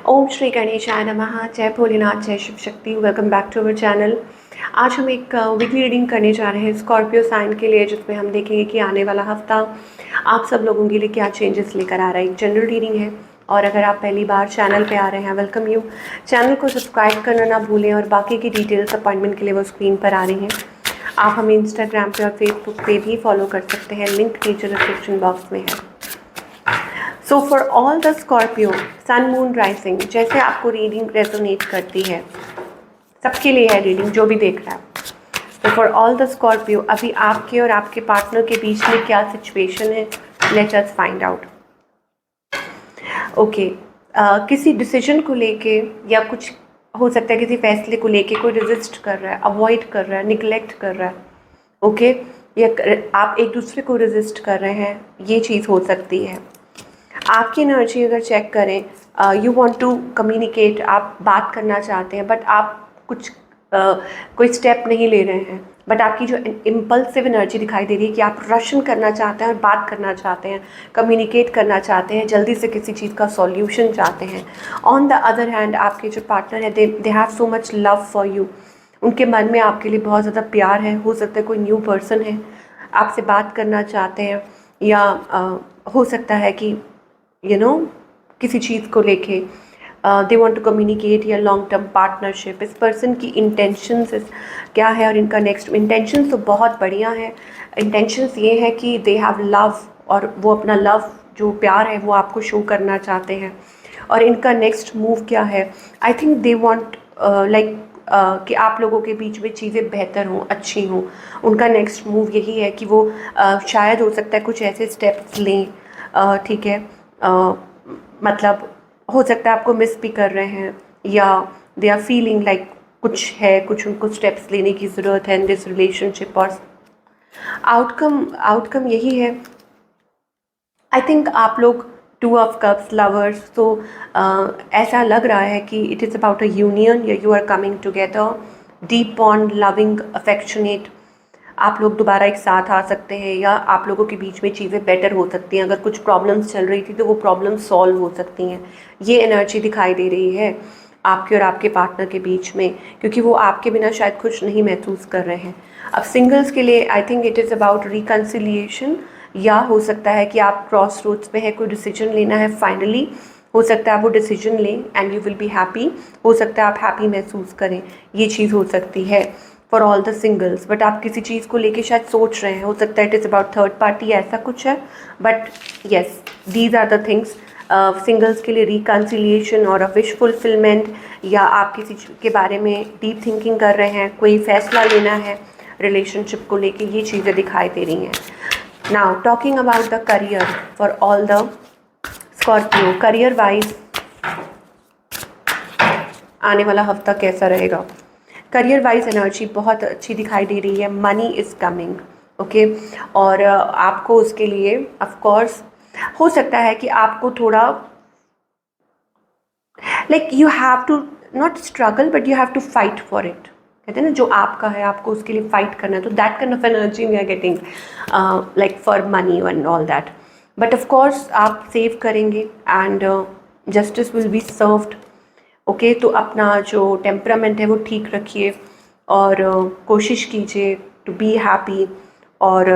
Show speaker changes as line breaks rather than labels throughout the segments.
ओम श्री गणेशाय नमः। जय भोलेनाथ, जय Shiv Shakti. Welcome back to our channel. आज हम एक वीकली रीडिंग करने जा रहे हैं स्कॉर्पियो साइन के लिए, जिसमें हम देखेंगे कि आने वाला हफ्ता आप सब लोगों के लिए क्या चेंजेस लेकर आ रहा है। एक जनरल रीडिंग है और अगर आप पहली बार चैनल पे आ रहे हैं, वेलकम यू। चैनल को सब्सक्राइब करना ना भूलें और बाकी की डिटेल्स अपॉइंटमेंट के लिए वो स्क्रीन पर आ रही हैं। आप हमें इंस्टाग्राम पे और फेसबुक पे भी फॉलो कर सकते हैं, लिंक नीचे डिस्क्रिप्शन बॉक्स में है। So for all the Scorpio sun moon rising, जैसे आपको रीडिंग रेजोनेट करती है, सबके लिए है रीडिंग जो भी देख रहा है। तो फॉर ऑल द स्कॉर्पियो, अभी आपके और आपके पार्टनर के बीच में क्या सिचुएशन है, let us find out. Okay, किसी डिसीजन को लेके या कुछ हो सकता है, किसी फैसले को लेके कोई रेजिस्ट कर रहा है, अवॉइड कर रहा है, निगलेक्ट कर रहा है। ओके, या आप एक दूसरे को रेजिस्ट कर रहे हैं, ये चीज़ हो सकती है। आपकी एनर्जी अगर चेक करें, यू वांट टू कम्युनिकेट, आप बात करना चाहते हैं बट आप कुछ कोई स्टेप नहीं ले रहे हैं। बट आपकी जो इम्पल्सिव एनर्जी दिखाई दे रही है कि आप रशन करना चाहते हैं और बात करना चाहते हैं, कम्युनिकेट करना चाहते हैं, जल्दी से किसी चीज़ का सॉल्यूशन चाहते हैं। ऑन द अदर हैंड, आपके जो पार्टनर है, they have so much love for you. उनके मन में आपके लिए बहुत ज़्यादा प्यार है। हो सकता है कोई न्यू पर्सन है, आपसे बात करना चाहते हैं, या हो सकता है कि किसी चीज़ को लेके दे वांट टू कम्युनिकेट या लॉन्ग टर्म पार्टनरशिप। इस पर्सन की इंटेंशंस क्या है और इनका नेक्स्ट इंटेंशंस तो बहुत बढ़िया है। इंटेंशंस ये है कि दे हैव लव, और वो अपना लव, जो प्यार है, वो आपको शो करना चाहते हैं। और इनका नेक्स्ट मूव क्या है, I think they want like कि आप लोगों के बीच में चीज़ें बेहतर हों, अच्छी हों। उनका नेक्स्ट मूव यही है कि वो शायद हो सकता है कुछ ऐसे स्टेप्स लें, ठीक है, मतलब हो सकता है आपको मिस भी कर रहे हैं, या दे आर फीलिंग लाइक कुछ है, कुछ उनको स्टेप्स लेने की ज़रूरत है इन दिस रिलेशनशिप। और आउटकम यही है, आई थिंक आप लोग टू ऑफ कप्स, लवर्स, तो ऐसा लग रहा है कि it is about a union, या you are coming together, deep bond, loving, affectionate. आप लोग दोबारा एक साथ आ सकते हैं, या आप लोगों के बीच में चीज़ें बेटर हो सकती हैं। अगर कुछ प्रॉब्लम्स चल रही थी तो वो प्रॉब्लम्स सॉल्व हो सकती हैं। ये एनर्जी दिखाई दे रही है आपके और आपके पार्टनर के बीच में, क्योंकि वो आपके बिना शायद खुश नहीं महसूस कर रहे हैं। अब सिंगल्स के लिए आई think it is about reconciliation, या हो सकता है कि आप क्रॉस रोड्स पे है, कोई डिसीजन लेना है फाइनली। हो सकता है आप वो डिसीजन लें and you will be happy. हो सकता है आप हैप्पी महसूस करें, ये चीज़ हो सकती है for all the singles. But आप किसी चीज़ को लेके शायद सोच रहे हैं, हो सकता है it is about third party, ऐसा कुछ है। But yes, these are the things. Singles के लिए रिकन्सिलिएशन और अ विश फुलफिलमेंट, या आप किसी के बारे में डीप थिंकिंग कर रहे हैं, कोई फैसला लेना है रिलेशनशिप को लेके, ये चीज़ें दिखाई दे रही हैं। Now talking about the career for all the Scorpio, career wise आने वाला हफ्ता कैसा रहेगा। करियर वाइज एनर्जी बहुत अच्छी दिखाई दे रही है। Money is coming, okay. और आपको उसके लिए ऑफ कोर्स हो सकता है कि आपको थोड़ा like you have to not struggle, but you have to fight for it. कहते हैं ना, जो आपका है आपको उसके लिए फाइट करना है। तो that kind of energy we are getting like for money and all that. But of course आप सेव करेंगे and justice will be served, okay. तो अपना जो टेम्परामेंट है वो ठीक रखिए और कोशिश कीजिए टू बी हैप्पी। और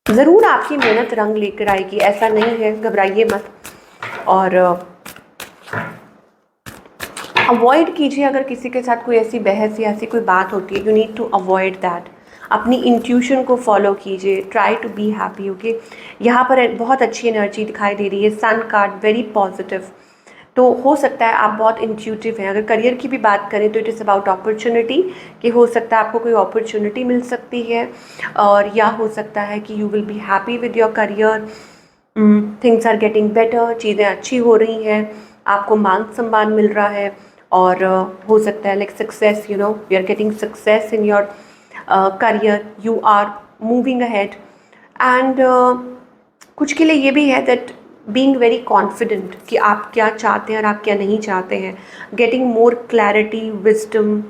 ज़रूर आपकी मेहनत रंग लेकर आएगी, ऐसा नहीं है, घबराइए मत। और अवॉइड कीजिए, अगर किसी के साथ कोई ऐसी बहस या ऐसी कोई बात होती है, you need to avoid that. अपनी इंट्यूशन को फॉलो कीजिए, try to be happy, okay. यहाँ पर बहुत अच्छी एनर्जी दिखाई दे रही है, सन कार्ड, वेरी पॉजिटिव। तो हो सकता है आप बहुत इंट्यूटिव हैं। अगर करियर की भी बात करें तो इट इज़ अबाउट अपॉर्चुनिटी, कि हो सकता है आपको कोई अपॉर्चुनिटी मिल सकती है, और या हो सकता है कि you will be happy with your career. Things are getting better, चीज़ें अच्छी हो रही हैं, आपको मान सम्मान मिल रहा है। और हो सकता है like success, you are getting success in your career, you are moving ahead. And कुछ के लिए ये भी है दैट बीइंग वेरी कॉन्फिडेंट कि आप क्या चाहते हैं और आप क्या नहीं चाहते हैं, getting more clarity, wisdom,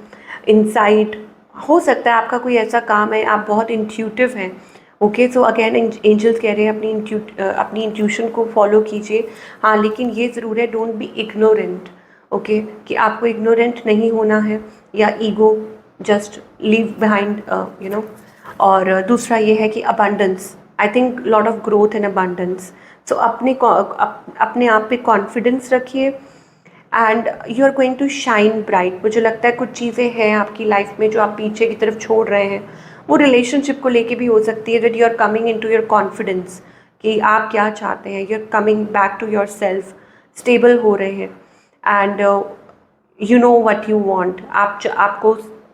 insight. हो सकता है आपका कोई ऐसा काम है, आप बहुत इंट्यूटिव हैं, ओके, सो अगेन एंजल्स कह रहे हैं अपनी इंट्यूशन को फॉलो कीजिए। हाँ, लेकिन ये ज़रूर है, डोंट बी इग्नोरेंट। ओके, कि आपको इग्नोरेंट नहीं होना है या ego just leave behind, you know. और दूसरा ये है कि abundance, I think lot of growth in abundance. So अपने आप पे कॉन्फिडेंस रखिए and you are going to shine bright. मुझे लगता है कुछ चीज़ें हैं आपकी लाइफ में जो आप पीछे की तरफ छोड़ रहे हैं, वो रिलेशनशिप को लेके भी हो सकती है, that you are coming into your confidence कि आप क्या चाहते हैं, you are coming back to your self, stable हो रहे हैं and you know what you want.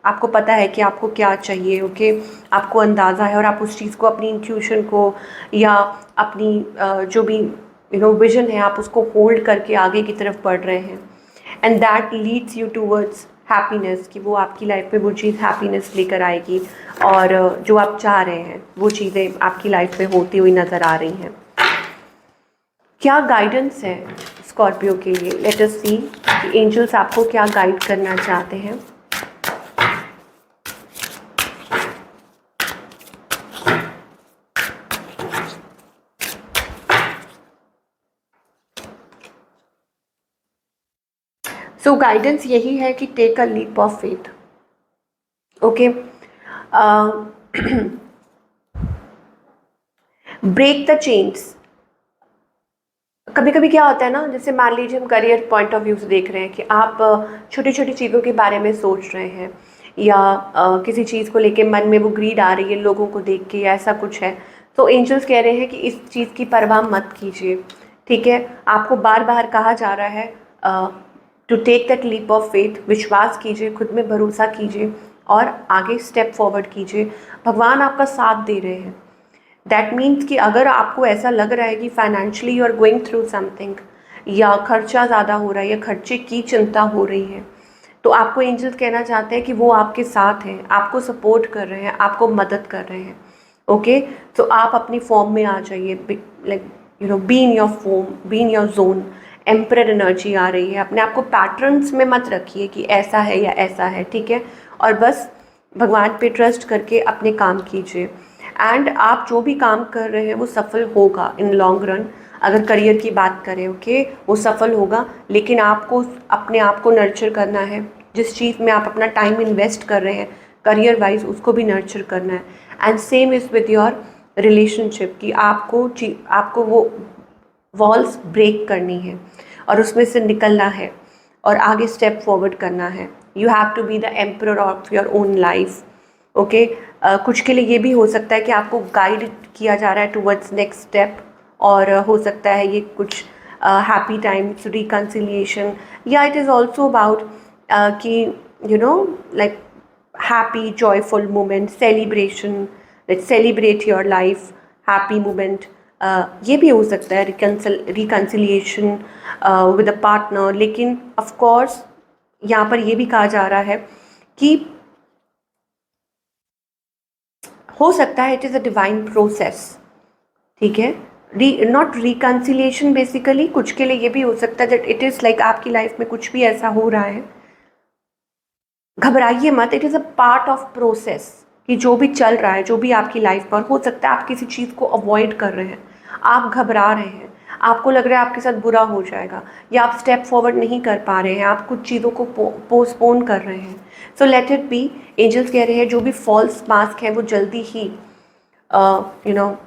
आपको पता है कि आपको क्या चाहिए। ओके, आपको अंदाज़ा है और आप उस चीज़ को, अपनी इंट्यूशन को या अपनी जो भी विजन है, आप उसको होल्ड करके आगे की तरफ बढ़ रहे हैं and that leads you towards happiness, कि वो आपकी लाइफ में वो चीज़ हैप्पीनेस लेकर आएगी और जो आप चाह रहे हैं वो चीज़ें आपकी लाइफ में होती हुई नज़र आ रही हैं। क्या गाइडेंस है स्कॉर्पियो के लिए? लेट अस सी कि एंजल्स आपको क्या गाइड करना चाहते हैं। सो गाइडेंस यही है कि take a leap of faith. Okay, break the chains. कभी कभी क्या होता है ना, जैसे मान लीजिए हम करियर पॉइंट ऑफ व्यू से देख रहे हैं कि आप छोटी छोटी चीज़ों के बारे में सोच रहे हैं या किसी चीज़ को लेके मन में वो ग्रीड आ रही है लोगों को देख के या ऐसा कुछ है, तो एंजल्स कह रहे हैं कि इस चीज़ की परवाह मत कीजिए। ठीक है, आपको बार बार कहा जा रहा है to take that leap of faith. विश्वास कीजिए, खुद में भरोसा कीजिए और आगे स्टेप फॉरवर्ड कीजिए। भगवान आपका साथ दे रहे हैं। दैट मीन्स कि अगर आपको ऐसा लग रहा है कि financially you are going through something या खर्चा ज़्यादा हो रहा है या खर्चे की चिंता हो रही है, तो आपको एंजल्स कहना चाहते हैं कि वो आपके साथ हैं, आपको सपोर्ट कर रहे हैं, आपको मदद कर रहे हैं। ओके, तो आप अपनी फॉर्म में आ जाइए, like be in your form, be in your zone. Emperor energy आ रही है, अपने आप को पैटर्न्स में मत रखिए कि ऐसा है या ऐसा है। ठीक है, और बस भगवान पे ट्रस्ट करके अपने काम कीजिए एंड आप जो भी काम कर रहे हैं वो सफल होगा इन लॉन्ग रन। अगर करियर की बात करें, ओके, वो सफल होगा, लेकिन आपको अपने आप को नर्चर करना है। जिस चीज़ में आप अपना टाइम इन्वेस्ट कर रहे हैं करियर वाइज, उसको भी नर्चर करना है। And same is with your relationship, कि आपको वो वॉल्स ब्रेक करनी है और उसमें से निकलना है और आगे स्टेप फॉरवर्ड करना है। You have to be the emperor of your own life. Okay, कुछ के लिए ये भी हो सकता है कि आपको गाइड किया जा रहा है टुवर्ड्स नेक्स्ट स्टेप, और हो सकता है ये कुछ हैप्पी टाइम्स, रिकन्सिलिएशन, या इट इज़ ऑल्सो अबाउट कि like happy joyful moment, celebration, let's celebrate your life, happy moment. ये भी हो सकता है रिकन्सिलिएशन विद अ पार्टनर। लेकिन ऑफ कोर्स यहाँ पर ये भी कहा जा रहा है कि हो सकता है it is a divine process. ठीक है, नॉट रिकन्सिलिएशन बेसिकली। कुछ के लिए ये भी हो सकता है दैट इट इज़ लाइक आपकी लाइफ में कुछ भी ऐसा हो रहा है, घबराइए मत, it is a part of process. कि जो भी चल रहा है, जो भी आपकी लाइफ पर हो सकता है, आप किसी चीज़ को अवॉइड कर रहे हैं, आप घबरा रहे हैं, आपको लग रहा है आपके साथ बुरा हो जाएगा, या आप स्टेप फॉरवर्ड नहीं कर पा रहे हैं, आप कुछ चीज़ों को पोस्टपोन कर रहे हैं। So let it be. Angels कह रहे हैं जो भी फॉल्स मास्क है वो जल्दी ही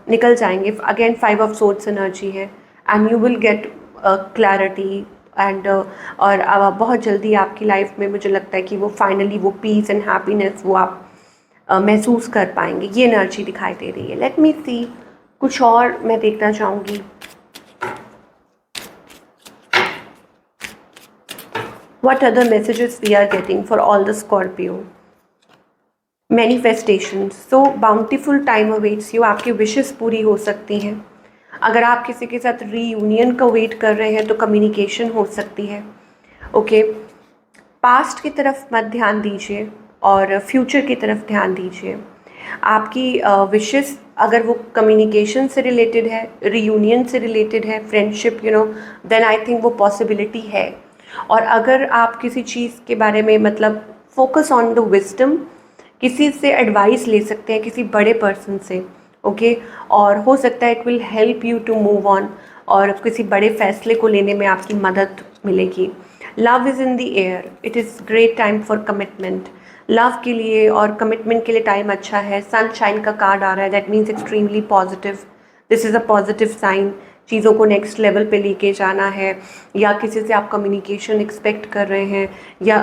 निकल जाएंगे। अगेन 5 ऑफ सोर्ड्स एनर्जी है and you will get clarity and और बहुत जल्दी आपकी लाइफ में मुझे लगता है कि वो फाइनली वो पीस एंड हैप्पीनेस वो आप महसूस कर पाएंगे। ये एनर्जी दिखाई दे रही है। लेट मी सी, कुछ और मैं देखना चाहूँगी। What other messages we are getting for all the Scorpio? Manifestations. So bountiful time awaits you, आपकी विशेस पूरी हो सकती हैं। अगर आप किसी के साथ रीयूनियन का वेट कर रहे हैं तो कम्युनिकेशन हो सकती है। ओके, पास्ट की तरफ मत ध्यान दीजिए और फ्यूचर की तरफ ध्यान दीजिए। आपकी विशेस अगर वो कम्युनिकेशन से रिलेटेड है, रीयूनियन से रिलेटेड है, फ्रेंडशिप, देन आई थिंक वो पॉसिबिलिटी है। और अगर आप किसी चीज़ के बारे में मतलब फोकस ऑन द विजडम, किसी से एडवाइस ले सकते हैं, किसी बड़े पर्सन से। ओके। और हो सकता है it will help you to move on, और किसी बड़े फैसले को लेने में आपकी मदद मिलेगी। Love is in the air, it is great time for commitment. Love के लिए और कमिटमेंट के लिए टाइम अच्छा है। सनशाइन का कार्ड आ रहा है, that means extremely positive. This is a positive sign. चीज़ों को नेक्स्ट लेवल पे लेके जाना है, या किसी से आप कम्युनिकेशन एक्सपेक्ट कर रहे हैं, या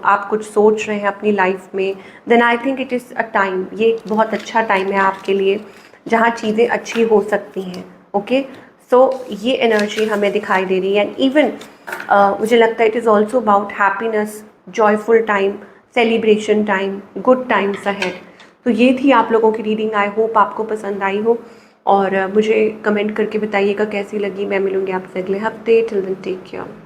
आप कुछ सोच रहे हैं अपनी लाइफ में, then I think it is a time, ये एक बहुत अच्छा टाइम है आपके लिए जहाँ चीज़ें अच्छी हो सकती हैं। ओके, सो ये एनर्जी हमें दिखाई दे रही है। एंड इवन मुझे लगता है it is also about happiness, joyful time, celebration time, good times ahead. तो ये थी आप लोगों की रीडिंग। आई होप आपको पसंद आई हो, और मुझे कमेंट करके बताइएगा कैसी लगी। मैं मिलूँगी आपसे अगले हफ्ते। Till then take care.